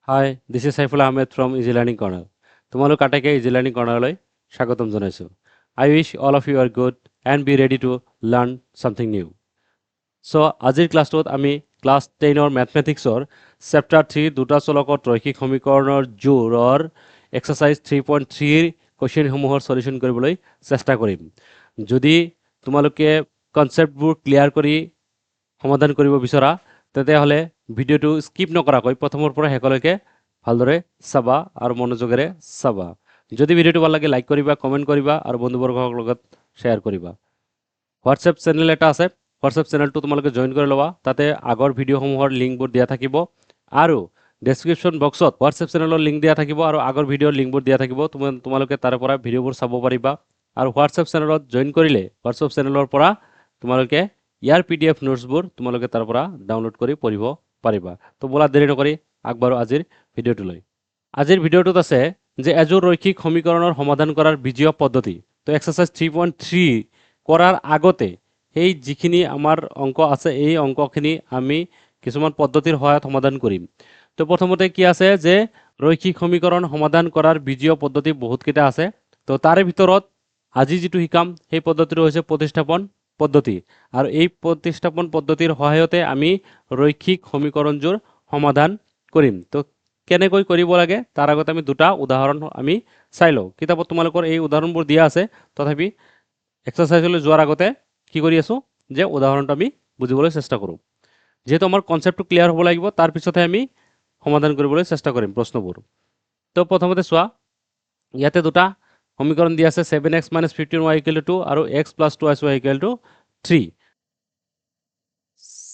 High, this is Saiful Ahmed from easy learning corner. তোমালোক আটাইকে easy learning কৰ্ণাৰলৈ স্বাগতম জনাইছোঁ। I wish all of you are good and be ready to learn something new. So' আজিৰ ক্লাছটোত আমি ক্লাছ 10ৰ মেথমেটিক্সৰ চেপ্টাৰ 3 দুটা চলকত ৰৈখিক সমীকৰণৰ জোৰৰ এক্সাৰচাইজ 3.3ৰ কুৱেশ্যনসমূহৰ সলিউশ্যন কৰিবলৈ চেষ্টা কৰিম। যদি তোমালোকে কনচেপ্টবোৰ ক্লিয়াৰ কৰি সমাধান কৰিব বিচৰা তেতিয়াহ'লে ভিডিঅ'টো স্কিপ নকৰাকৈ প্ৰথমৰ পৰা শেষলৈকে ভালদৰে চাবা আৰু মনোযোগেৰে চাবা। যদি ভিডিঅ'টো ভাল লাগে লাইক কৰিবা, কমেণ্ট কৰিবা আৰু বন্ধুবৰ্গৰ লগত শ্বেয়াৰ কৰিবা। হোৱাটছএপ চেনেল এটা আছে, হোৱাটছএপ চেনেলটো তোমালোকে জইন কৰি ল'বা। তাতে আগৰ ভিডিঅ'সমূহৰ লিংকবোৰ দিয়া থাকিব আৰু ডেছক্ৰিপশ্যন বক্সত হোৱাটছএপ চেনেলৰ লিংক দিয়া থাকিব আৰু আগৰ ভিডিঅ'ৰ লিংকবোৰ দিয়া থাকিব। তোমালোকে তাৰে পৰা ভিডিঅ'বোৰ চাব পাৰিবা আৰু হোৱাটছএপ চেনেলত জইন কৰিলে হোৱাটছএপ চেনেলৰ পৰা তোমালোকে ইয়াৰ PDF নোটছবোৰ তোমালোকে তাৰ পৰা ডাউনলোড কৰি পঢ়িব পাৰিবা। তো বলা দেৰি নকৰি আগবাঢ়ো আজিৰ ভিডিঅ'টোলৈ। আজিৰ ভিডিঅ'টোত আছে যে এযোৰ ৰৈখিক সমীকৰণৰ সমাধান কৰাৰ বীজীয় পদ্ধতি। তো এক্সাৰচাইজ 3.3 কৰাৰ আগতে এই যিখিনি আমাৰ অংক আছে এই অংকখিনি আমি কিছুমান পদ্ধতিৰ সহায়ত সমাধান কৰিম। তো প্ৰথমতে কি আছে যে ৰৈখিক সমীকৰণ সমাধান কৰাৰ বীজীয় পদ্ধতি বহুতকেইটা আছে। তো তাৰে ভিতৰত আজি যিটো শিকাম সেই পদ্ধতিটো হৈছে প্ৰতিস্থাপন পদ্ধতি আৰু এই প্ৰতিস্থাপন পদ্ধতিৰ সহায়তে আমি ৰৈখিক সমীকৰণযোৰ সমাধান কৰিম। তো কেনেকৈ কৰিব লাগে তাৰ আগতে আমি দুটা উদাহৰণ আমি চাই লওঁ। কিতাপত তোমালোকৰ এই উদাহৰণবোৰ দিয়া আছে, তথাপি এক্সাৰচাইজলৈ যোৱাৰ আগতে কি কৰি আছোঁ যে উদাহৰণটো আমি বুজিবলৈ চেষ্টা কৰোঁ। যিহেতু আমাৰ কনচেপ্টটো ক্লিয়াৰ হ'ব লাগিব, তাৰপিছতহে আমি সমাধান কৰিবলৈ চেষ্টা কৰিম প্ৰশ্নবোৰ। তো প্ৰথমতে চোৱা, ইয়াতে দুটা সমীকৰণ দিয়া আছে 7x - 15y = 2 আৰু x + 2y = 3।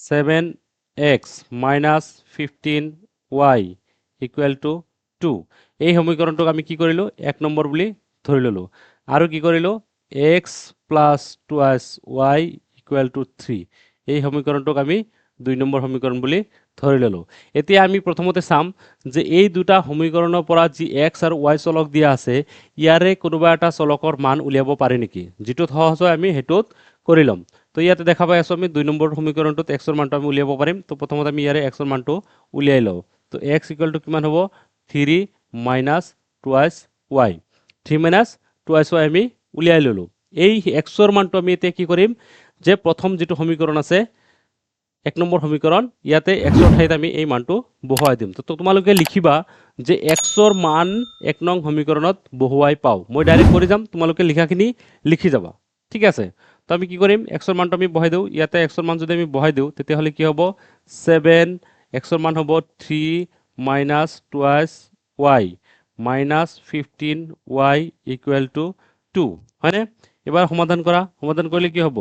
7x - 15y = 2। এই সমীকৰণটোক আমি কি কৰিলোঁ, 1 নম্বৰ বুলি ধৰি ল'লোঁ আৰু কি কৰিলোঁ x + 2y = 3। এই সমীকৰণটোক আমি 2 নম্বৰ সমীকৰণ বুলি ধৰি ল'লোঁ। এতিয়া আমি প্ৰথমতে চাম যে এই দুটা সমীকৰণৰ পৰা যি x আৰু y চলক দিয়া আছে ইয়াৰে কোনোবা এটা চলকৰ মান উলিয়াব পাৰি নেকি। যিটোত সহজ হয় আমি সেইটোত কৰি ল'ম। তো ইয়াতে দেখা পাই আছোঁ আমি 2 নম্বৰ সমীকৰণটোত x ৰ মানটো আমি উলিয়াব পাৰিম। তো প্ৰথমতে আমি ইয়াৰে x ৰ মানটো উলিয়াই লওঁ। তো x = কিমান হ'ব, 3 - 2y। 3 - 2y আমি উলিয়াই ল'লোঁ। এই x ৰ মানটো আমি এতিয়া কি কৰিম যে প্ৰথম যিটো সমীকৰণ আছে 1 নম্বৰ সমীকৰণ, ইয়াতে x ৰ ঠাইত আমি এই মানটো বহুৱাই দিম। তো তোমালোকে লিখিবা যে x ৰ মান 1 নং সমীকৰণত বহুৱাই পাওঁ। মই ডাইৰেক্ট কৰি যাম, তোমালোকে লিখাখিনি লিখি যাবা, ঠিক আছে। তো আমি কি কৰিম, x ৰ মানটো আমি বহাই দিওঁ। ইয়াতে x ৰ মান যদি আমি বহাই দিওঁ তেতিয়াহ'লে কি হ'ব, 7 x ৰ মান হ'ব 3 - 2y - 15y = 2, হয়নে। এবাৰ সমাধান কৰা, সমাধান কৰিলে কি হ'ব,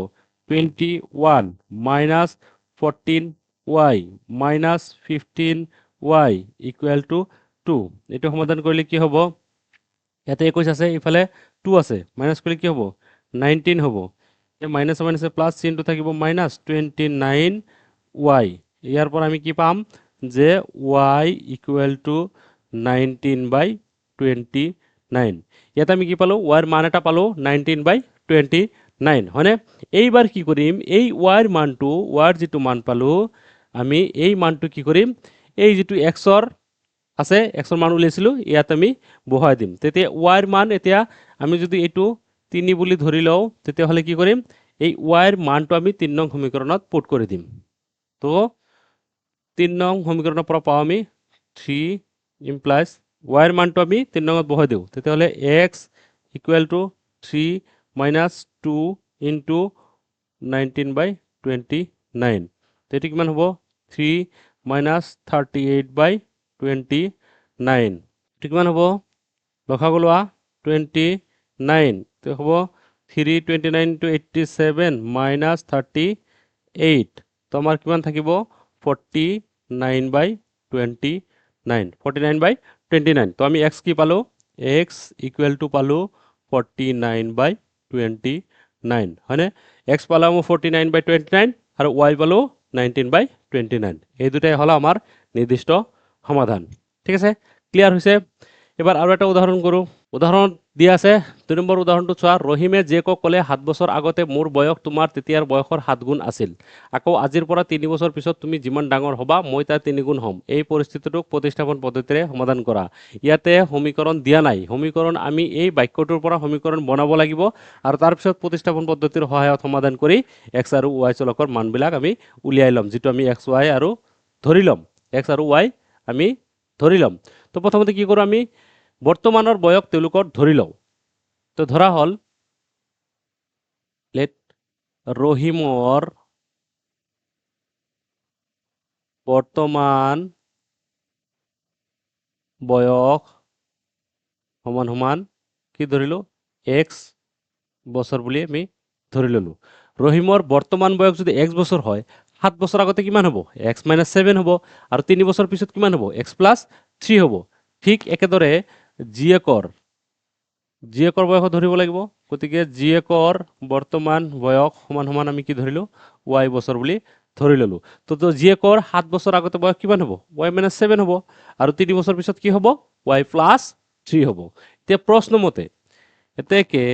21 - 14y - 15y = 2। এইটো সমাধান কৰিলে কি হ'ব, ইয়াতে 21 আছে, ইফালে 2 আছে, মাইনাছ কৰিলে কি হ'ব, 19 হ'ব। মাইনাছ মাইনাছে প্লাছ চিনটো থাকিব -29y। ইয়াৰ পৰা আমি কি পাম যে y = 19/29। ইয়াতে আমি কি পালোঁ, y ৰ মান এটা পালোঁ 19/29, হয়নে। এইবাৰ কি কৰিম, এই y ৰ মানটো, y ৰ যিটো মান পালোঁ আমি এই মানটো কি কৰিম, এই যিটো x ৰ আছে x ৰ মান উলিয়াইছিলোঁ ইয়াত আমি বহুৱাই দিম। তেতিয়া y ৰ মান এতিয়া আমি যদি এইটো 3 বুলি ধৰি লওঁ তেতিয়াহ'লে কি কৰিম, এই y ৰ মানটো আমি 3 নং সমীকৰণত পুট কৰি দিম। তো 3 নং সমীকৰণৰ পৰা পাওঁ আমি 3 ইমপ্লাইজ y ৰ মানটো আমি 3 নঙত বহাই দিওঁ। তেতিয়াহ'লে x = 3 - 2 × 19/29। তো এইটো কিমান হ'ব, 3 - 38/29। এইটো কিমান হ'ব, লসাগু লোৱা 29। তো হ'ব 3 × 29 = 87 - 38। তো আমাৰ কিমান থাকিব, 49/29। 49/29। তো আমি x কি পালোঁ, x = পালোঁ 49/29, হয়নে। x পালোঁ 49/29 আৰু y পালোঁ 19/29। এই দুটাই হ'ল আমাৰ নিৰ্দিষ্ট সমাধান, ঠিক আছে, ক্লিয়াৰ হৈছে। এবাৰ আৰু এটা উদাহৰণ কৰোঁ। উদাহৰণ দিয়া আছে 2 নম্বৰ উদাহৰণটো চোৱা। ৰহিমে জীয়েকক ক'লে 7 বছৰ আগতে মোৰ বয়স তোমাৰ তেতিয়াৰ বয়সৰ 7 গুণ আছিল। আকৌ আজিৰ পৰা 3 বছৰ পিছত তুমি যিমান ডাঙৰ হ'বা মই তাৰ 3 গুণ হ'ম। এই পৰিস্থিতিটোক প্ৰতিস্থাপন পদ্ধতিৰে সমাধান কৰা। ইয়াতে সমীকৰণ দিয়া নাই। সমীকৰণ আমি এই বাক্যটোৰ পৰা সমীকৰণ বনাব লাগিব আৰু তাৰপিছত প্ৰতিস্থাপন পদ্ধতিৰ সহায়ত সমাধান কৰি x আৰু y চলকৰ মানবিলাক আমি উলিয়াই ল'ম, যিটো আমি x, y আৰু ধৰি ল'ম। x আৰু y আমি ধৰি ল'ম। তো প্ৰথমতে কি কৰোঁ আমি বৰ্তমানৰ বয়স তেওঁলোকৰ ধৰি লওঁ। তো ধৰা হ'ল লেট ৰহিমৰ বৰ্তমান বয়স সমান সমান কি ধৰিলোঁ x বছৰ বুলি আমি ধৰি ল'লোঁ। ৰহিমৰ বৰ্তমান বয়স যদি x বছৰ হয় 7 বছৰ আগতে কিমান হ'ব x - 7 হ'ব আৰু 3 বছৰ পিছত কিমান হ'ব x + 3 হ'ব। ঠিক একেদৰে জীয়েকৰ বয়স ধৰিব লাগিব। গতিকে জীয়েকৰ বৰ্তমান বয়স সমান সমান আমি কি ধৰিলোঁ y বছৰ বুলি ধৰি ল'লোঁ। তো জীয়েকৰ 7 বছৰ আগতে বয়স কিমান হ'ব y - 7 হ'ব আৰু 3 বছৰ পিছত কি হ'ব y + 3 হ'ব। এতিয়া প্ৰশ্নমতে এতেকে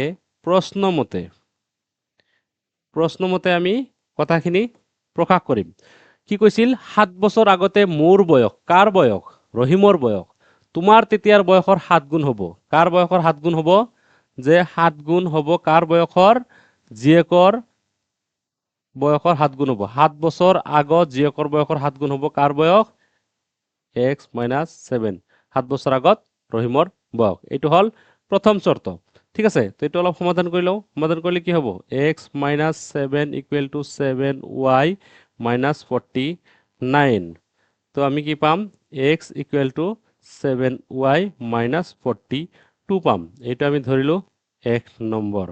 প্ৰশ্নমতে আমি কথাখিনি প্ৰকাশ কৰিম। কি কৈছিল 7 বছৰ আগতে মোৰ বয়স, কাৰ বয়স ৰহিমৰ বয়স তোমাৰ তেতিয়াৰ বয়সৰ 7 গুণ হ'ব। কাৰ বয়সৰ 7 গুণ হ'ব যে 7 গুণ হ'ব কাৰ বয়সৰ জীয়েকৰ বয়সৰ 7 গুণ হ'ব। 7 বছৰ আগত জীয়েকৰ বয়সৰ 7 গুণ হ'ব কাৰ বয়স x - 7। 7 বছৰ আগত ৰহিমৰ বয়স। এইটো হ'ল প্ৰথম চৰ্ত। ঠিক আছে, তো এইটো অলপ সমাধান কৰি লওঁ। সমাধান কৰিলে কি হ'ব x - 7 = 7y - 49। তো আমি কি পাম x = 7y - 42 পাম। এইটো আমি ধৰিলোঁ 1 নম্বৰ।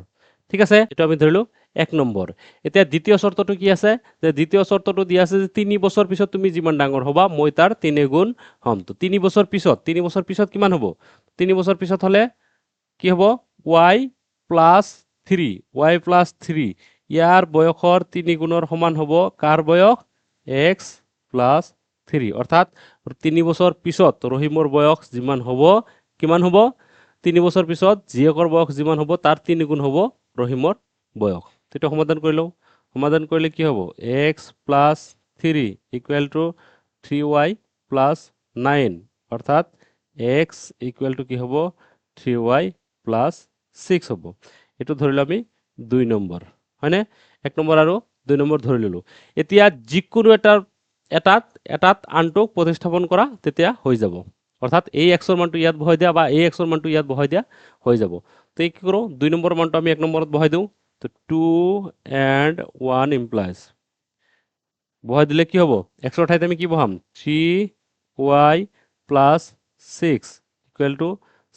ঠিক আছে, এইটো আমি ধৰিলোঁ 1 নম্বৰ। এতিয়া দ্বিতীয় চৰ্তটো কি আছে যে দ্বিতীয় চৰ্তটো দিয়া আছে যে 3 বছৰ পিছত তুমি যিমান ডাঙৰ হ'বা মই তাৰ 3 গুণ হ'ম। তো 3 বছৰ পিছত কিমান হ'ব 3 বছৰ পিছত হ'লে কি হ'ব y + 3 ইয়াৰ বয়সৰ 3 গুণৰ সমান হ'ব কাৰ বয়স x + 3। অৰ্থাৎ 3 বছৰ পিছত ৰহিমৰ বয়স যিমান হ'ব কিমান হ'ব 3 বছৰ পিছত জীয়েকৰ বয়স যিমান হ'ব তাৰ 3 গুণ হ'ব ৰহিমৰ বয়স। সেইটো সমাধান কৰি লওঁ। সমাধান কৰিলে কি হ'ব x + 3 = 3y + 9। অৰ্থাৎ x = কি হ'ব 3y + 6 হ'ব। এইটো ধৰিলোঁ আমি 2 নম্বৰ হয়নে 1 নম্বৰ আৰু 2 নম্বৰ ধৰি ল'লোঁ। এতিয়া যিকোনো এটাত আনটোক প্ৰতিস্থাপন কৰা তেতিয়া হৈ যাব। অৰ্থাৎ এই xৰ মানটো ইয়াত বহাই দিয়া বা এই xৰ মানটো ইয়াত বহাই দিয়া হৈ যাব। তো কি কৰোঁ 2 নম্বৰ মানটো আমি 1 নম্বৰত বহাই দিওঁ। তো 2 and 1 implies বহাই দিলে কি হ'ব xৰ ঠাইত আমি কি বহাম 3y + 6 =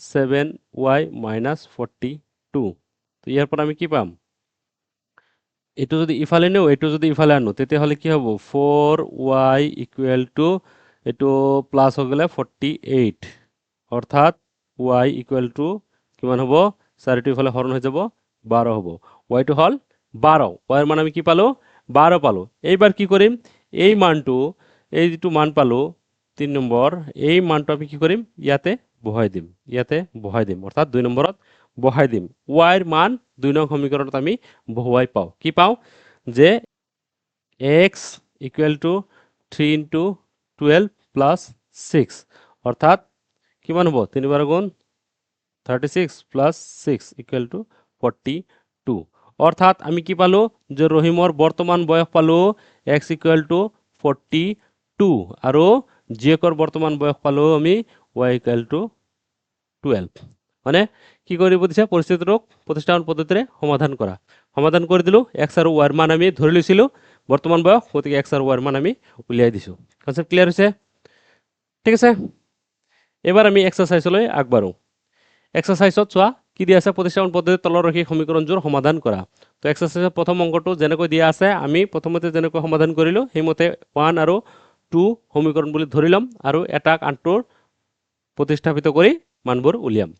7y - 42। তো ইয়াৰ পৰা আমি কি পাম এইটো যদি ইফালে নিওঁ এইটো যদি ইফালে আনো তেতিয়াহ'লে কি হ'ব 4y = এইটো প্লাছ হৈ গ'লে 48। অৰ্থাৎ y = কিমান হ'ব 4টো ইফালে হৰণ হৈ যাব 12 হ'ব। yটো হ'ল 12। yৰ মান আমি কি পালোঁ 12 পালোঁ। এইবাৰ কি কৰিম এই মানটো এই যিটো মান পালোঁ 3 নম্বৰ এই মানটো আমি কি কৰিম ইয়াতে বহাই দিম। অৰ্থাৎ 2 নম্বৰত বহাই দিম। yৰ মান 2 নং সমীকৰণত আমি বহুৱাই পাওঁ। কি পাওঁ যে x = 3 × 12 + 6। অৰ্থাৎ কিমান হ'ব 3 বাৰ গুণ 36 + 6 = 42। অৰ্থাৎ আমি কি পালোঁ যে ৰহিমৰ বৰ্তমান বয়স পালোঁ x = 42 আৰু জীয়েকৰ বৰ্তমান বয়স পালোঁ আমি y = 12। মানে কি কৰিব দিছে পৰিস্থিতিটোক প্ৰতিস্থাপন পদ্ধতিৰে সমাধান কৰা। সমাধান কৰি দিলোঁ x আৰু y ৰ মান আমি ধৰি লৈছিলোঁ বৰ্তমান বয়স গতিকে x আৰু y ৰ মান আমি উলিয়াই দিছোঁ। কনচেপ্ট ক্লিয়াৰ হৈছে ঠিক আছে। এবাৰ আমি এক্সাৰচাইজলৈ আগবাঢ়োঁ। এক্সাৰচাইজত চোৱা কি দিয়া আছে প্ৰতিস্থাপন পদ্ধতিৰ তলৰ ৰৈখিক সমীকৰণযোৰ সমাধান কৰা। তো এক্সাৰচাইজৰ প্ৰথম অংকটো যেনেকৈ দিয়া আছে আমি প্ৰথমতে যেনেকৈ সমাধান কৰিলোঁ সেইমতে 1 আৰু 2 সমীকৰণ বুলি ধৰি ল'ম আৰু এটাক আনটোৰ প্ৰতিস্থাপিত কৰি মানবোৰ উলিয়াম।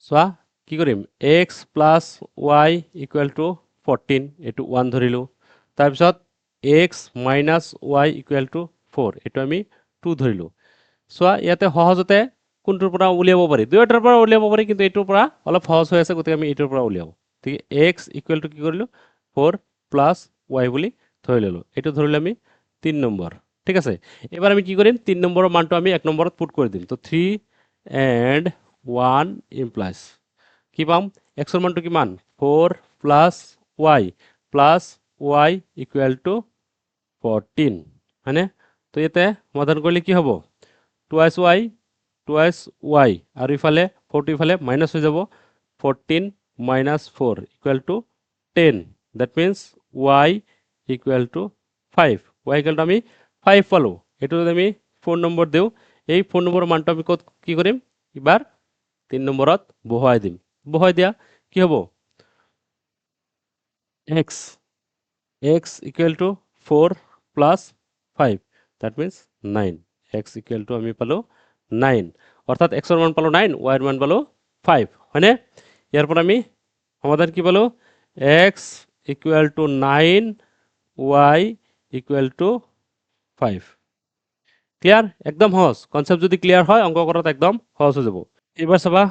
চোৱা কি কৰিম x + y = 14 এইটো 1 ধৰিলোঁ। তাৰপিছত x - y = 4 এইটো আমি 2 ধৰিলোঁ চোৱা ইয়াতে সহজতে কোনটোৰ পৰা উলিয়াব পাৰি দুয়োটাৰ পৰা উলিয়াব পাৰি কিন্তু এইটোৰ পৰা অলপ সহজ হৈ আছে গতিকে আমি এইটোৰ পৰা উলিয়াও ঠিক x ইকুৱেল টু কি কৰিলোঁ 4 প্লাছ y বুলি ধৰি ল'লোঁ এইটো ধৰিলে আমি 3 নম্বৰ ঠিক আছে এবাৰ আমি কি কৰিম 3 নম্বৰৰ মানটো আমি 1 নম্বৰত পুট কৰি দিম তো 3 and 1 implies কি পাম x ৰ মানটো কিমান 4 প্লাছ y ইকুৱেল টু 14 হয়নে তো ইয়াতে সমাধান কৰিলে কি হ'ব 2y আৰু ইফালে 40 ইফালে মাইনাছ হৈ যাব 14 minus 4 equal to 10 that means y equal to 5 y equal to আমি 5 পালো এটো যদি আমি 4 নম্বৰ দেও এই 4 নম্বৰ মানটো আমি কত কি কৰিম এবাৰ 3 নম্বৰত বহাই দিম বহাই দিয়া কি হ'ব x equal to 4 plus 5 that means 9 x equal to আমি পালো 9 অর্থাৎ x এর মান পালো 9 y এর মান পালো 5 হয়নে ইয়ার পর আমি সমাধান কি পালো x equal to 9 y equal to 5 clear একদম সহজ কনসেপ্ট যদি ক্লিয়ার হয় অঙ্ক করাটা একদম সহজ হয়ে যাব এবার সবা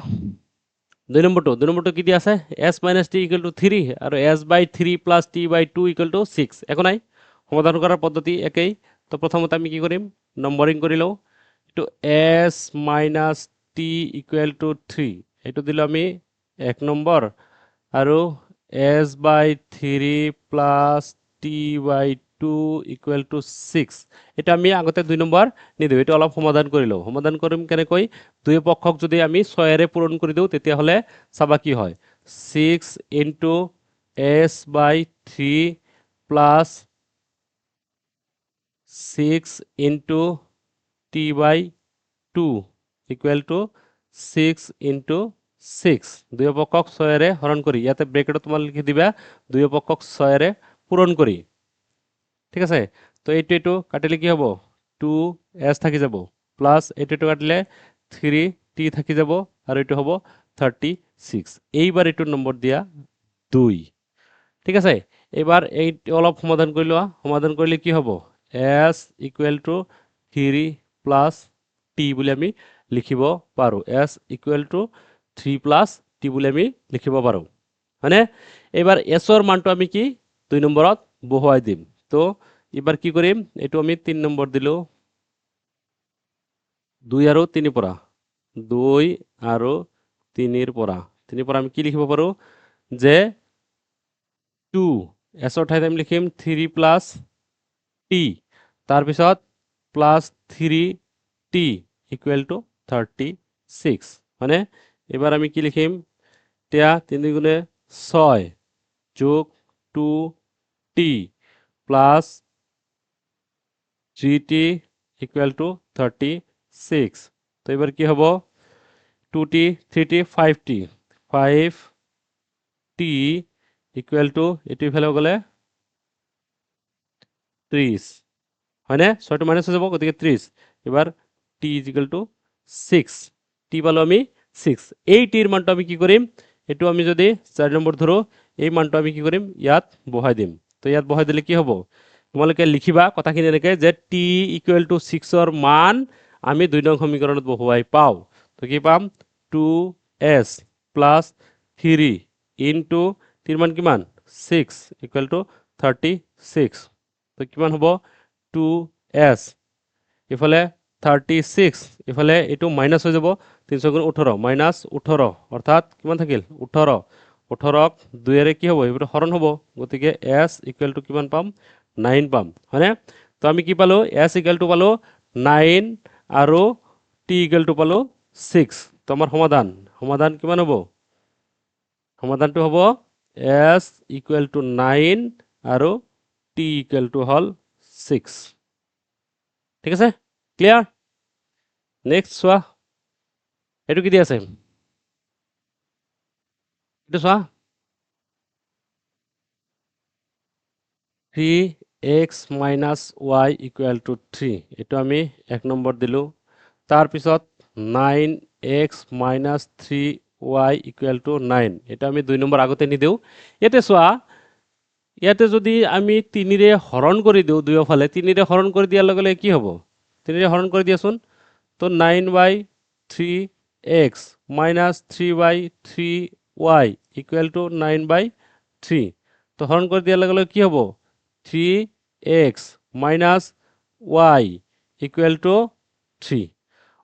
2 নম্বরটো কি দিয়া আছে s - t equal to 3 are s/3 plus t by 2 equal to 6 এখন নাই সমাধান করার পদ্ধতি একই তো প্রথমত আমি কি করিম নম্বরিং করি লও তো s - t equal to 3 এটো দিল আমি 1 নম্বর আৰু s/3 plus t by 2 equal to 6 এটা আমি আগতে 2 নম্বৰ নিদিও এটা অলপ সমাধান কৰি লও সমাধান কৰিম কেনে কই দুই পক্ষক যদি আমি 6 এৰে পূৰণ কৰি দিও তেতিয়া হলে চাবা কি হয় 6 into s/3 plus 6 into t by 2 equal to 6 into 6 দুই পক্ষক 6 এৰে হৰণ কৰি ইয়াতে ব্ৰেকেটত তোমাল লিখি দিবা দুই পক্ষক 6 এৰে পূৰণ কৰি ঠিক আছে তো এইটো কাটিলে কি হ'ব 2s থাকি যাব প্লাস এইটো কাটিলে 3t থাকি যাব আৰু এইটো হ'ব 36 এইবাৰ এইটো নম্বৰ দিয়া 2 ঠিক আছে এবাৰ এই অলপ সমাধান কৰি লোৱা সমাধান কৰিলে কি হ'ব s equal to 3 plus t বুলি আমি লিখিব পাৰো s equal to 3 plus t বুলি আমি লিখিব পাৰো মানে এবাৰ s ৰ মানটো আমি কি 2 নম্বৰত বহাই দিম তো এবাৰ কি কৰিম এটো আমি 3 নম্বৰ দিলো 2 আৰু 3 পৰা 2 আৰু 3 ৰ পৰা 3 পৰা আমি কি লিখিব পাৰো যে 2 s ৰ ঠাইত আমি লিখিম 3 plus t তাৰ পিছত plus 3t equal to 36 মানে এবাৰ আমি কি লিখিম তিয়া 3 গুণে 6 যোগ 2t plus 3t equal to 36 তো এবার কি হবে 2t 3t 5t 5t equal to এটি ফেলে গলে 30 হয়নে 6 মাইনাস হয়ে যাব গতিকে 30 এবার t is equal to 6 t পালো আমি 6 এই t এর মানটা আমি কি করিম এটু আমি যদি 4 নম্বর ধরো এই মানটা আমি কি করিম ইয়াত বহাই দিম তো ইয়াত বহাই দিলে কি হবে তোমালোকে লিখিবা কথাখিনি এনেকে যে t equal to 6 ৰ মান আমি 2 নং সমীকৰণত বহুৱাই পাও তো কি পাম 2s plus 3 into 3 মান কিমান 6 equal to 36 তো কিমান হ'ব 2s ইফালে 36 ইফালে এটো মাইনাস হৈ যাব 3 গুণ 18 মাইনাস 18 অর্থাৎ কিমান থাকিল 18 18ক 2 এৰে কি হ'ব এবাৰ হৰণ হ'ব গতিকে s equal to কিমান পাম 9 পাম হয়নে তো আমি কি পালো s equal to পালো 9 আৰু t equal to পালো 6 তো আমাৰ সমাধান কিমান হ'ব সমাধানটো হ'ব s equal to 9 আৰু t equal to হল 6 ঠিক আছে ক্লিয়ার নেক্সট সোয়া এটু কি দিয়া আছে এটু সোয়া 3x minus y equal to 3 এটু আমি 1 নম্বৰ দিলো তাৰ পিছত 9x minus 3y equal to 9 এটা আমি 2 নম্বৰ আগতে নি দেউ এতে সোয়া ইয়াতে যদি আমি 3 ৰে হৰণ কৰি দিও দুয়োফালে 3 ৰে হৰণ কৰি দিয়াৰ লগে লগে কি হ'ব 3 হরণ করে দিয়াচোন তো 9/3x minus 3/3y equal to 9/3 তো হরণ করে দেওয়ার লগে লগে কি হবো 3x minus y equal to 3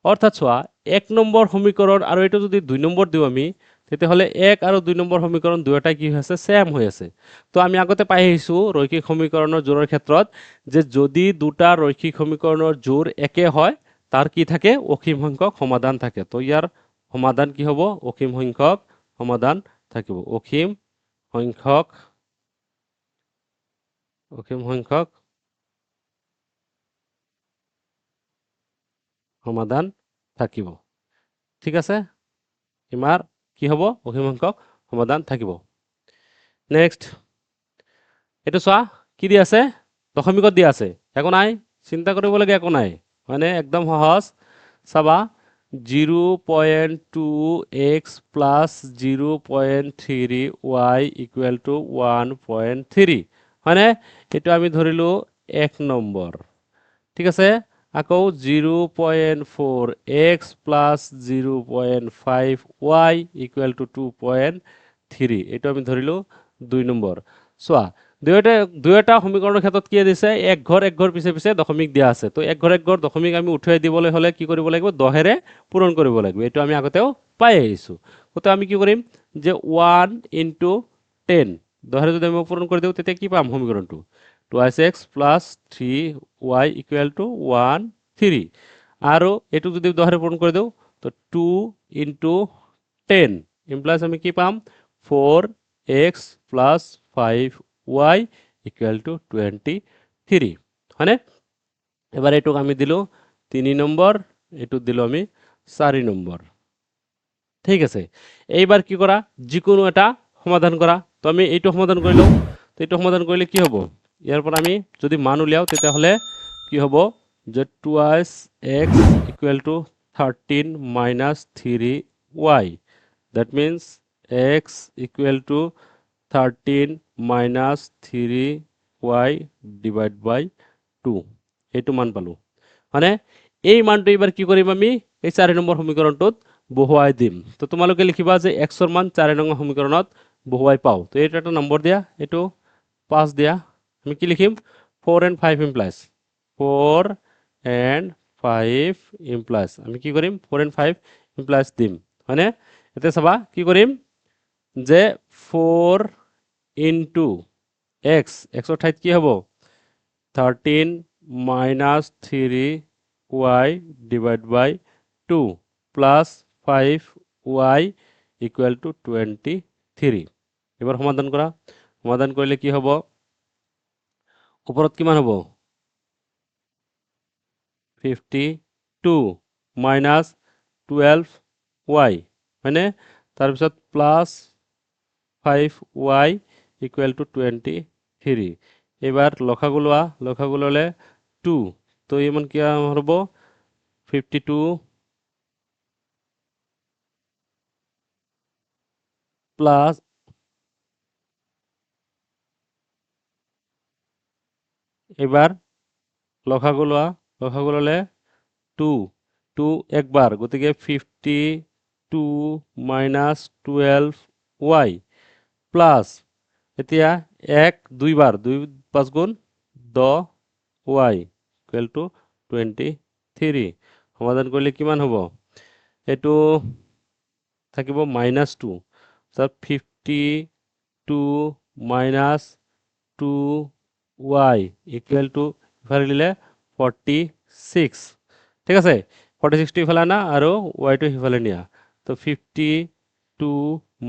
অর্থাৎ চোৱা 1 নম্বৰ সমীকৰণ আৰু এইটো যদি 2 নম্বৰ দিও আমি তেতিয়াহ'লে 1 আৰু 2 নম্বৰ সমীকৰণ দুয়োটাই কি হৈ আছে সেম হৈ আছে তো আমি আগতে পাই আহিছো ৰৈখিক সমীকৰণৰ জোৰৰ ক্ষেত্ৰত যে যদি দুটা ৰৈখিক সমীকৰণৰ জোৰ একে হয় তাৰ কি থাকে অসীম সংখ্যক সমাধান থাকে তো ইয়াৰ সমাধান কি হ'ব অসীম সংখ্যক সমাধান থাকিব অসীম সংখ্যক সমাধান থাকিব ঠিক আছে ইমাৰ কি হ'ব অসীম সংখ্যক সমাধান থাকিব নেক্সট এটো চোৱা কি দি আছে দশমিকত দি আছে একো নাই চিন্তা কৰিব লাগে একো নাই মানে একদম সহজ চাবা 0.2x plus 0.3y equal to 1.3 মানে এটো আমি ধৰিলো 1 নম্বৰ ঠিক আছে আকৌ 0.4x plus 0.5y equal to 2.3 এটো আমি ধৰিলো 2 নম্বৰ চোৱা দুয়োটা সমীকৰণৰ ক্ষেত্ৰত কি দিছে এক ঘৰ পিছে পিছে দশমিক দিয়া আছে তো এক ঘৰ দশমিক আমি উঠাই দিবলৈ হলে কি কৰিব লাগিব 10 ৰে পূৰণ কৰিব লাগিব এটো আমি আগতেও পাই আহিছো তো আমি কি কৰিম যে 1 * 10 10 ৰে যদি আমি পূৰণ কৰি দিও তেতিয়া কি পাম সমীকৰণটো 2x plus 3y equal to 1.3 আৰু এটো যদি 10 ৰে পূৰণ কৰি দিও তো 2 * 10 implies আমি কি পাম 4x plus 5y equal to 23 হয়নে এবাৰ এটুক আমি দিলো 3 নম্বৰ এটুক দিলো আমি 4 নম্বৰ ঠিক আছে এইবাৰ কি কৰা যিকোনো এটা সমাধান কৰা তো আমি এইটো সমাধান কৰি লও তো এইটো সমাধান কৰিলে কি হ'ব ইয়াৰ পৰা আমি যদি মান উলিয়াও তেতিয়া হলে কি হ'ব যে 2x equal to 13 minus 3y that means x equal to 13 minus 3y divided by 2 এইটো মান পালো মানে এই মানটো এবাৰ কি কৰিম আমি এই 4 নম্বৰ সমীকৰণটোত বহুৱাই দিম তো তোমালোকে লিখিবা যে x ৰ মান 4 নম্বৰ সমীকৰণত বহুৱাই পাও তো এইটো এটা নম্বৰ দিয়া এইটো 5 দিয়া আমি কি লিখিম 4 and 5 implies 4 and 5 implies আমি কি কৰিম 4 and 5 implies দিম মানে এতে চাবা কি কৰিম যে 4 into x x ৰ ঠাইত কি হ'ব 13 minus 3y divided by 2 plus 5y equal to 23 এবাৰ সমাধান কৰা সমাধান কৰিলে কি হ'ব ওপৰত কিমান হ'ব 52 minus 12y মানে তাৰ পিছত plus 5y equal to 23 এবাৰ লসাগু ললে 2 তো ইমান কি হ'ব 52 প্লাস এবাৰ লসাগু ললে 2 একবাৰ গতিকে 52 minus 12y প্লাস এতিয়া 1 দুইবাৰ 2 5 গুণ 10y equal to 23 সমাধান কৰিলে কিমান হ'ব এটো থাকিব -2 সব 52 minus 2y equal to ইফালে দিলে 46 ঠিক আছে 46 টো ইফালে না আৰু y টো ইফালে নিয়া তো 52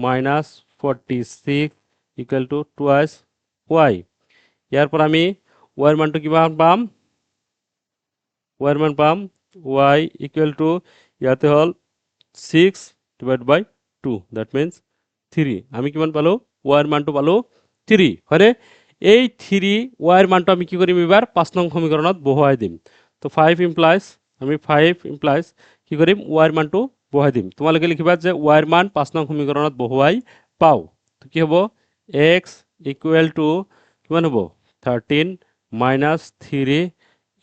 minus 46 equal to twice y ইয়াৰ পৰা আমি y ৰ মানটো কিমান পাম y ৰ মান পাম y equal to ইয়াতে হল 6 divided by 2 that means 3 আমি কিমান পালো y ৰ মানটো পালো 3 হয়নে এই 3 y ৰ মানটো আমি কি কৰিম এবাৰ 5 নং সমীকৰণত বহুৱাই দিম তো 5 implies আমি 5 implies কি কৰিম y ৰ মানটো বহুৱাই দিম তোমালোকে লিখিবা যে y ৰ মান 5 নং সমীকৰণত বহুৱাই পাও তো কি হ'ব x equal to কিমান হ'ব 13 minus 3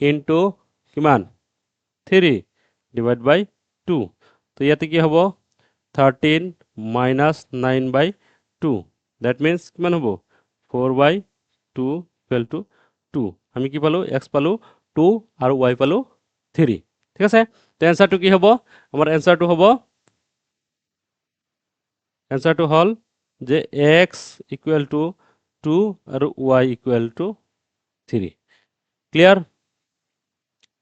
into কিমান 3 ডিভাইড বাই 2 তো ইয়াতে কি হ'ব 13 minus 9 by 2 that means কিমান হ'ব 4 by 2 equal to 2 আমি কি পালো x পালো 2 আৰু y পালো 3 ঠিক আছে তো এনসাৰটো কি হ'ব আমাৰ এনসাৰটো হ'ব এনসাৰটো হল যে x equal to 2 আৰু y equal to 3 clear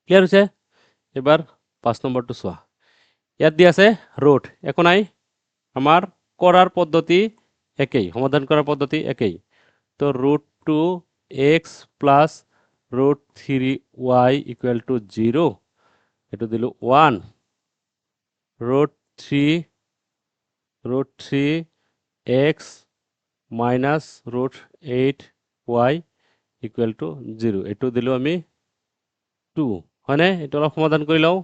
clear হৈছে এবাৰ 5 নম্বৰটো চোৱা ইয়াত দি আছে ৰুট একো নাই আমাৰ কৰাৰ পদ্ধতি একেই সমাধান কৰাৰ পদ্ধতি একেই তো √2 x plus √3 y equal to 0 এটা দিল 1 √3 x minus √8 y equal to 0 এটা দিল আমি 2 হয়নে এটা অলপ সমাধান কৰি লও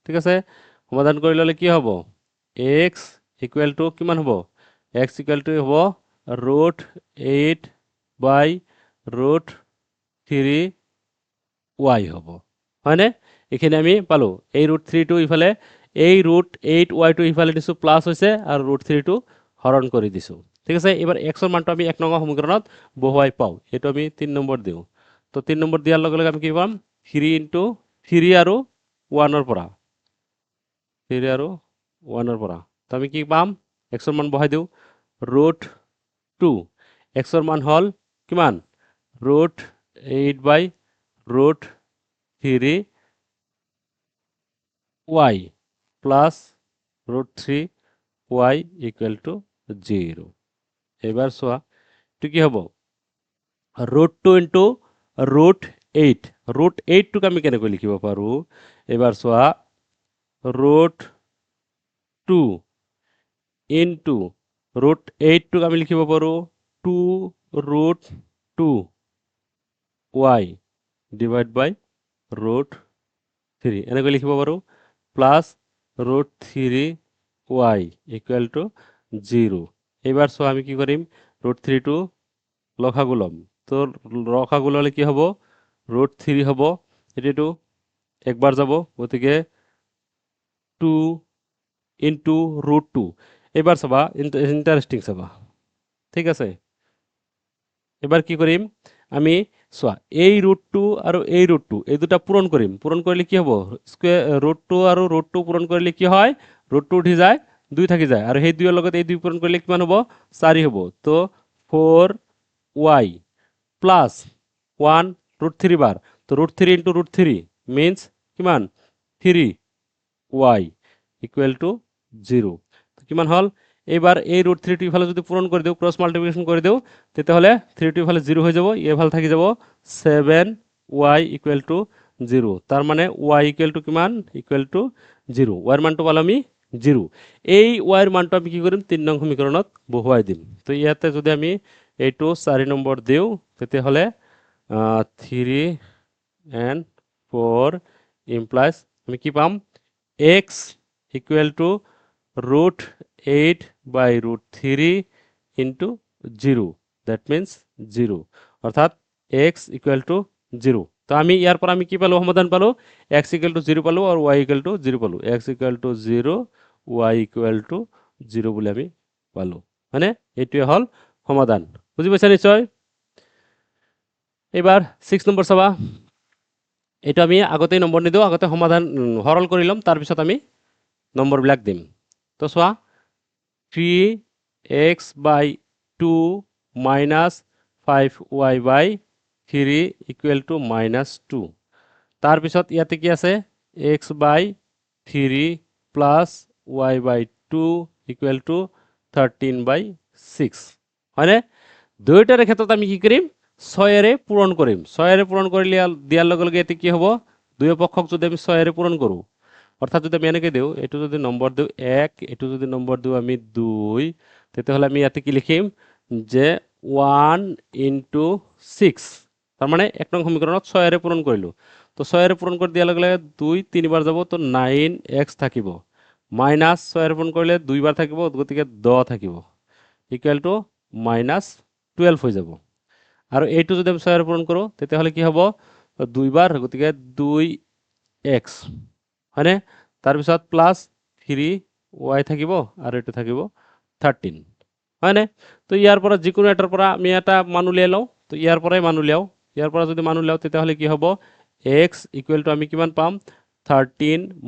ঠিক আছে সমাধান কৰি ললে কি হ'ব x ইকুয়াল টু কিমান হ'ব x ইকুয়াল টু হ'ব √8 বাই √3 y হ'ব হয়নে এখানে আমি পালো এই √3 টো ইফালে এই √8 y টো ইফালে দিছো প্লাস হৈছে আৰু √3 টো হৰণ কৰি দিছো ঠিক আছে এবাৰ x ৰ মানটো আমি 1 নং সমীকৰণত বহুৱাই পাও এটো আমি 3 নম্বৰ দিও তো 3 নম্বৰ দিয়াৰ লগে লগে আমি কি পাম 3 * 3 আৰু 1 ৰ পৰা 3 আৰু 1 ৰ পৰা তো আমি কি পাম x ৰ মান বহাই দিও √2 x ৰ মান হল কিমান √8 বাই √3 y plus √3 y equal to 0 এবার সোয়া তো কি হবে √2 ইনটু √8 √8 টুক আমি কেনে কই লিখিব পারো এবার সোয়া √2 ইনটু √8 টুক আমি লিখিব পারো 2√2 y ডিভাইড বাই √3 এনে কই লিখিব পারো প্লাস √3 y ইকুয়াল টু 0 এবার সো আমি কি করিম √3 টু লসাগু লম তো লসাগু ললে কি হবো √3 হবো এটি একবার যাব গতিকে 2 ইনটু √2 এবার সবা ইন্টারেস্টিং সবা ঠিক আছে এবার কি করিম আমি সোয়া এই √2 আৰু এই √2 এই দুটা পূৰণ কৰিম পূৰণ কৰলে কি হবো স্কয়াৰ √2 আৰু √2 পূৰণ কৰলে কি হয় √2 উঠি যায় 2 থাকি যায় আৰু সেই দুইৰ লগত এই দুই পূরণ করলে কিমান হবো 4 হবো তো 4y প্লাস 1 √3 বার তো √3 ইনটু √3 মিন্স কিমান 3y ইকুয়াল টু 0 তো কিমান হল এবার এই √3 টি ইফালে যদি পূরণ করে দেও ক্রস মাল্টিপ্লিকেশন করে দেও তাহলে 3 টি ইফালে 0 হয়ে যাব এ ভাল থাকি যাব 7y ইকুয়াল টু 0 তার মানে y ইকুয়াল টু কিমান ইকুয়াল টু 0 y এর মানটো পালো আমি 0 এই y এর মানটো আমি কি করিম 3 নং সমীকরণত বহুৱাই দিম তো ইয়াতে যদি আমি এইটো 4 নম্বৰ দেও তাহলে 3 and 4 implies আমি কি পাম x equal to √8 by √3 into 0 that means 0 অর্থাৎ x equal to 0 তো আমি ইয়ার পর আমি কি পালো সমাধান পালো x equal to 0 পালো আর y equal to 0 পালো x equal to 0 y equal to 0 বলে আমি পালো মানে এটাই হল সমাধান বুঝি পাইছা নিশ্চয় এবার 6 নম্বৰ চাবা এটা আমি আগতে নম্বৰ নিদিও আগতে সমাধান হৰল কৰিলম তাৰ পিছত আমি নম্বৰ বিলাক দিম তো সোয়া 3x by 2 minus 5y by 3 equal to minus 2 তার পিছত ইয়াতে কি আছে x by 3 plus y by 2 equal to 13 by 6 হয়নে দুইটার ক্ষেত্ৰত আমি কি কৰিম 6 এৰে পূৰণ কৰিম 6 এৰে পূৰণ কৰিলে দিয়াৰ লগে লগে এতে কি হ'ব দুই পক্ষক যদি আমি 6 এৰে পূৰণ কৰো অৰ্থাৎ যদি আমি এনেকে দেও এটো যদি নম্বৰ দেও 1 এটো যদি নম্বৰ দেও আমি 2 তেতিয়াহলে আমি ইয়াতে কি লিখিম যে 1 into 6 তার মানে এক নং সমীকরণত 6 এৰে পূৰণ কৰিলো তো 6 এৰে পূৰণ কৰি দিয়াৰ লগে লগে 2 3 বাৰ যাব তো 9x থাকিব মাইনাস 6 এৰে পূৰণ কৰিলে 2 বাৰ থাকিব গতিকে 10 থাকিব ইকুয়াল টু -12 হৈ যাব আৰু এইটো যদি আমি 6 এৰে পূৰণ কৰো তেতিয়াহলে কি হ'ব 2 বাৰ গতিকে 2x হয়নে তাৰপিছত প্লাস 3y থাকিব আৰু এটো থাকিব 13 হয়নে তো ইয়াৰ পৰা যিকোনো এটাৰ পৰা আমি এটা মান উলিয়াই লওঁ তো ইয়াৰ পৰাই মান উলিয়াও ইয়াৰ পৰা যদি মান উলিয়াও তেতিয়া হলে কি হ'ব x = আমি কিমান পাম 13 -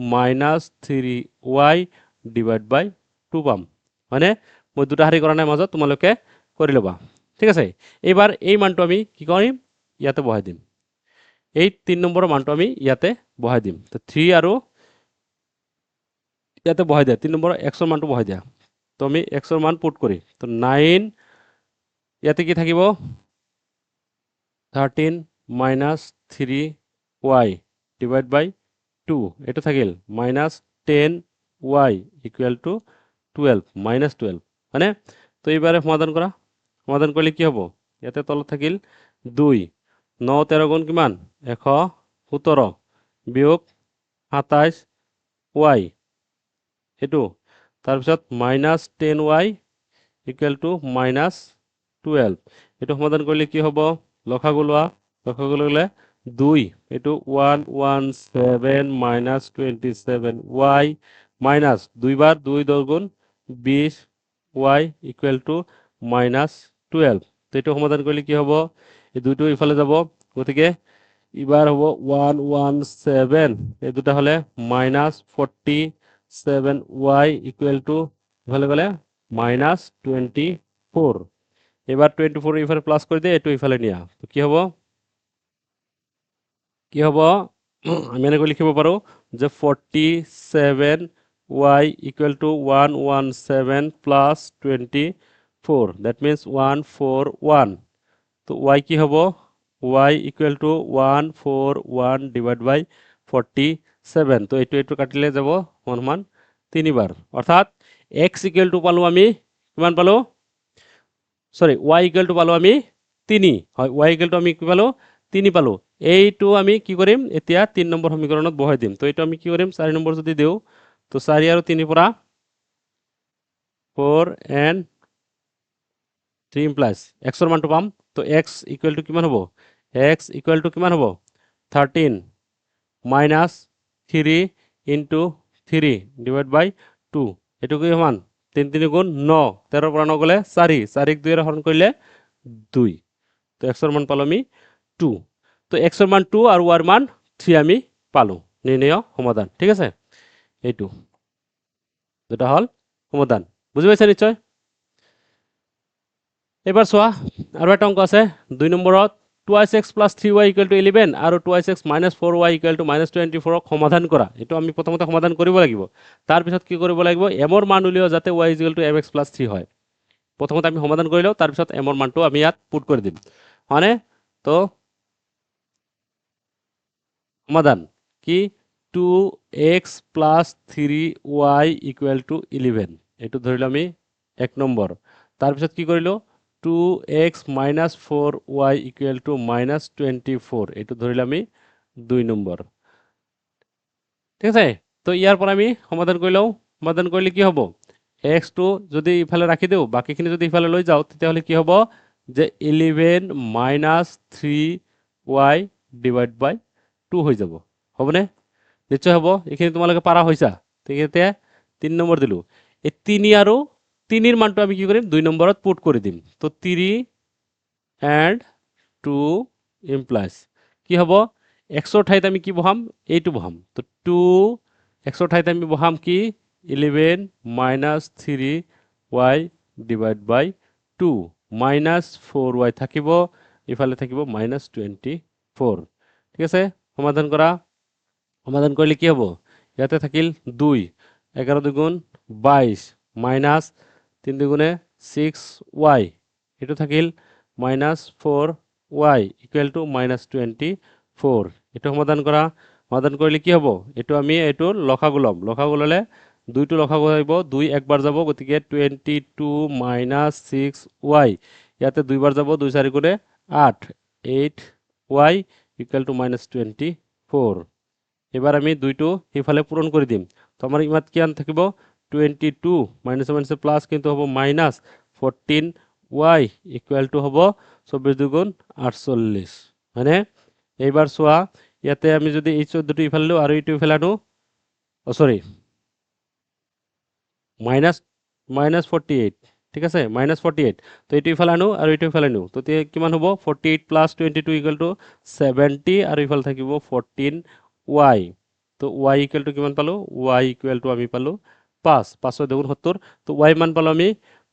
3y / 2 পাম হয়নে মই দুটা হাৰি কৰা নাই মাজত তোমালোকে কৰি লবা ঠিক আছে এবাৰ এই মানটো আমি কি কৰিম ইয়াতে বহাই দিম এই 3 নম্বৰৰ মানটো আমি ইয়াতে বহাই দিম তো 3 আৰু ইয়াতে বহাই দিয়া 3 নম্বৰৰ x ৰ মানটো বহাই দিয়া তো আমি x ৰ মান পুট কৰি তো 9 ইয়াতে কি থাকিব 13 - 3y / 2 এটা থাকিল -10y = 12 -12 মানে তো এবারে সমাধান করা সমাধান করলে কি হবে ইয়াতে তলত থাকিল 2 9 13 গুণ কিমান 117 বিয়োগ 27 y এটো তাৰপিছত -10y = -12 এটো সমাধান কৰলে কি হবে লসাগু লোৱা লসাগু ললে 2 এটো 117 - 27y মাইনাস 2 বার 2 10 গুণ 20 y = -12 তো এটো সমাধান করলে কি হবে এই দুটো ইফালে যাব গতিকে এবার হবো 117 এই দুটা হলে -47y ইফালে গেলে -24 এবার 24 ইফালে প্লাস করে দিয়ে এটো ইফালে নিয়া তো কি হবে আমি এনেকৈ লিখিব পাৰো যে 47y = 117 plus 24 that means 141 তো y কি হবে y = 141 / 47 তো এটো কাটিলে যাব সমান 3 বার অর্থাৎ x = পালো আমি কিমান পালো সরি y = পালো আমি 3 হয় y = আমি কি পালো 3 পালো এইটো আমি কি কৰিম এতিয়া 3 নম্বৰ সমীকৰণত বহাই দিম তো এইটো আমি কি কৰিম 4 নম্বৰ যদি দেও তো 4 আৰু 3 পৰা 4 and 3 implies x ৰ মানটো পাম তো x = কিমান হ'ব x = কিমান হ'ব 13 minus 3 into 3 divided by 2 এটো কি সমান 3 3 গুণ 9 13 পৰা 9 গলে 4 4 2 এৰ হৰণ কৰিলে 2 তো x ৰ মান পালো আমি 2 তো x ৰ মান 2 আৰু y ৰ মান 3 আমি পালো নির্ণয় সমাধান ঠিক আছে এইটো দুটা হল সমাধান বুঝি পাইছা নিশ্চয় এবার সোয়া আৰু এটা অঙ্ক আছে 2 নম্বৰত 2x + 3y = 11 আৰু 2x - 4y = -24 ক সমাধান কৰা এটো আমি প্ৰথমতে সমাধান কৰিব লাগিব তাৰ পিছত কি কৰিব লাগিব m ৰ মান উলিও যাতে y = mx + 3 হয় প্ৰথমতে আমি সমাধান কৰি লও তাৰ পিছত m ৰ মানটো আমি ইয়াত পুট কৰি দিম মানে তো সমাধান কি 2x + 3y = 11 এটো ধৰিলো আমি 1 নম্বৰ তাৰ পিছত কি কৰিলো 2x - 4y = -24 এটো ধৰিলো আমি 2 নম্বৰ ঠিক আছে তো ইয়াৰ পৰা আমি সমাধান কৰি লও সমাধান কৰিলে কি হ'ব x টো যদি ইফালে ৰাখি দেও বাকিখিনি যদি ইফালে লৈ যাও তেতিয়া হলে কি হ'ব যে 11 - 3y / 2 হৈ যাব হবনে নিশ্চয় হ'ব এখিনি তোমালোকে পাৰা হৈছা ঠিক আছে 3 নম্বৰ দিলো এই 3 আৰু 3 এৰ মানটো আমি কি কৰিম 2 নম্বৰত পুট কৰি দিম তো 3 and 2 implies কি হ'ব x ৰ ঠাইত আমি কি বহাম এইটো বহাম তো 2 x ৰ ঠাইত আমি বহাম কি 11 - 3y / 2 -4y থাকিব ইফালে থাকিব -24 ঠিক আছে সমাধান কৰা সমাধান কৰিলে কি হ'ব ইয়াতে থাকিল 2 11 2 গুণ 22 মাইনাস 3 দুগুণে 6y এটো থাকিল -4y = -24 এটো সমাধান কৰা সমাধান কৰিলে কি হ'ব এটো আমি এটো লসাগু লম লসাগু ললে দুইটো লসাগু হইব 2 একবার যাব গতিকে 22 - 6y ইয়াতে দুইবার যাব 2 4 গুণে 8 8y = -24 এবার আমি দুইটো হিফালে পূরণ করে দিম তো আমার ইমাত কি আন থাকিব 22 মাইনাস মাইনাসে প্লাস কিন্তু হবো মাইনাস 14y হবো 24 দুগুণ 48 মানে এইবার সোয়া ইয়াতে আমি যদি এই 14টি ইফালে লও আর এইটো ইফালে আনো সরি মাইনাছ মাইনাছ 48 ঠিক আছে মাইনাছ 48 তো এইটো ইফালে আনো আৰু এইটো ইফালে আনো তো তেতিয়া কিমান হ'ব 48 প্লাছ 22 ইকুৱেল টু 70 আৰু ইফালে থাকিব 14y তো y ইকুৱেল টু কিমান পালোঁ y ইকুৱেল টু আমি পালোঁ 5 5 দুগুণ 70 তো y মান পালোঁ আমি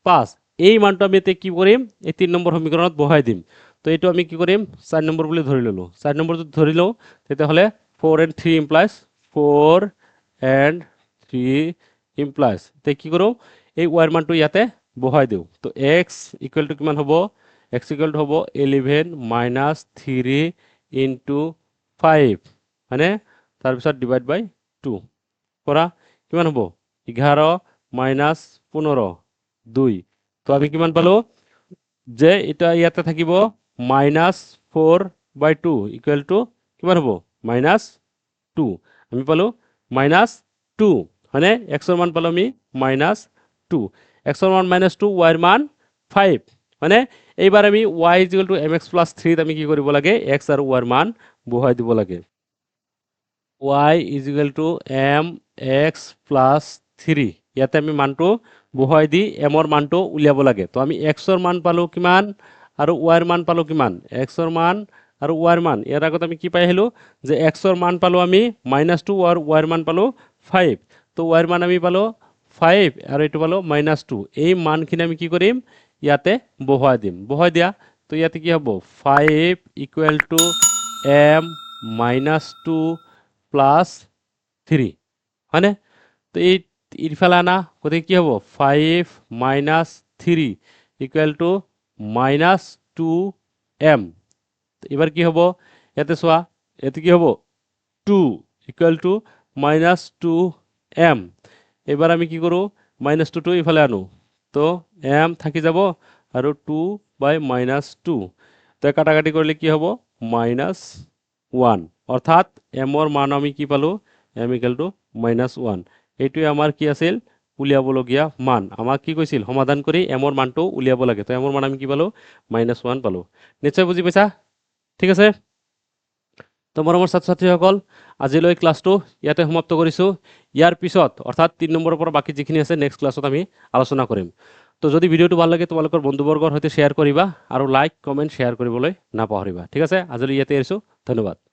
5 এই মানটো আমি এতিয়া কি কৰিম এই 3 নম্বৰ সমীকৰণত বহাই দিম তো এইটো আমি কি কৰিম 4 নম্বৰ বুলি ধৰি ললোঁ 4 নম্বৰটো ধৰি লওঁ তেতিয়াহ'লে 4 and 3 implies 4 and 3 implies তে কি কৰোঁ এই y মানটো ইয়াতে বহাই দিওঁ তো x ইকুৱেল টু কিমান হ'ব x ইকুৱেল টু হ'ব 11 মাইনাছ 3 ইনটু 5 হয়নে তাৰপিছত ডিভাইড বাই 2 কৰা কিমান হ'ব 11 মাইনাছ 15 2 তো আমি কিমান পালোঁ যে এটা ইয়াতে থাকিব মাইনাছ 4 বাই 2 ইকুৱেল টু কিমান হ'ব মাইনাছ 2 আমি পালোঁ মাইনাছ 2 হয়নে এক্সৰ মান পালোঁ আমি মাইনাছ 2 এক্সৰ মান মাইনাছ 2 ৱাইৰ মান 5 হয়নে এইবাৰ আমি y equal to mx plus 3 আমি কি কৰিব লাগে x আৰু y ৰ মান বহাই দিব লাগে y is equal to mx plus 3 ইয়াতে আমি মানটো বহাই দি m ৰ মানটো উলিয়াব লাগে তো আমি x ৰ মান পালোঁ কিমান আৰু y ৰ মান পালোঁ কিমান x ৰ মান আৰু y ৰ মান ইয়াৰ আগত আমি কি পাই আহিলোঁ যে x ৰ মান পালোঁ আমি -2 আৰু y ৰ মান পালোঁ 5 তো y ৰ মান আমি পালোঁ 5 আৰু এইটো পালোঁ -2 এই মানখিনি আমি কি কৰিম ইয়াতে বহাই দিম বহাই দিয়া তো ইয়াতে কি হ'ব 5 ইকুৱেল টু m -2 প্লাছ 3 হয়নে তো এই ইফালে আনা গতিকে কি হ'ব 5 মাইনাছ 3 ইকুৱেল টু -2m এবাৰ কি হ'ব ইয়াতে চোৱা ইয়াতে কি হ'ব 2 ইকুৱেল টু -2m এবাৰ আমি কি কৰোঁ -2 ইফালে আনো তো m থাকি যাব আৰু 2 বাই -2 তো কাটাকাটি কৰিলে কি হ'ব -1 অৰ্থাৎ m ৰ মান আমি কি পালোঁ m ইকুৱেল টু -1 এইটোৱে আমাৰ কি আছিল উলিয়াবলগীয়া মান আমাক কি কৈছিল সমাধান কৰি m ৰ মানটো উলিয়াব লাগে তো m ৰ মান আমি কি পালোঁ -1 পালোঁ নিশ্চয় বুজি পাইছা ঠিক আছে তো মৰমৰ ছাত্ৰ ছাত্ৰীসকল আজিলৈ ক্লাছটো ইয়াতে সমাপ্ত কৰিছোঁ ইয়াৰ পিছত অৰ্থাৎ 3 নম্বৰৰ পৰা বাকী যিখিনি আছে নেক্সট ক্লাছত আমি আলোচনা কৰিম তো যদি ভিডিঅ'টো ভাল লাগে তোমালোকৰ বন্ধুবৰ্গৰ সৈতে শ্বেয়াৰ কৰিবা আৰু লাইক কমেণ্ট শ্বেয়াৰ কৰিবলৈ নাপাহৰিবা ঠিক আছে আজিলৈ ইয়াতে এৰিছোঁ ধন্যবাদ